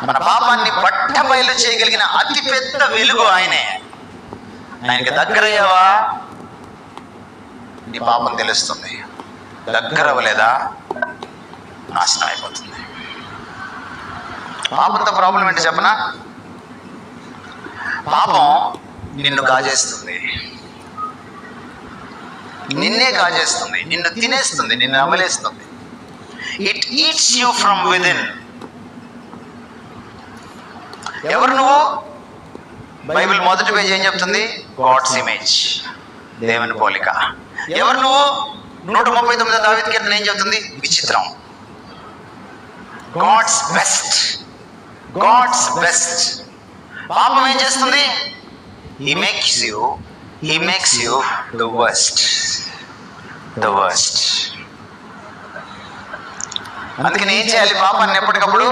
మన పాపాన్ని బట్టబయలు చేయగలిగిన అతి పెద్ద వెలుగు ఆయనే. ఆయనకి దగ్గరయ్యావా నీ పాపం తెలుస్తుంది. దగ్గర అవ్వలేదా నాశనం అయిపోతుంది. పాపంతో ప్రాబ్లం ఏంటి చెప్పనా? పాపం నిన్ను కాజేస్తుంది, నిన్నే కాజేస్తుంది, నిన్ను తినేస్తుంది, నిన్ను అమలేస్తుంది. It eats you from within. ఎవరు నువ్వు? బైబిల్ మొదటి పేజీ ఏం చెప్తుంది? గాడ్స్ ఇమేజ్, దేవుని పోలిక. ఎవరు నువ్వు? 139 దావీదు కీర్తన ఏం చెప్తుంది? విచిత్రం. God's best, God's best. పాపం ఏం చేస్తుంది? He makes you the worst. అందుకని ఏం చేయాలి? పాపాన్ని ఎప్పటికప్పుడు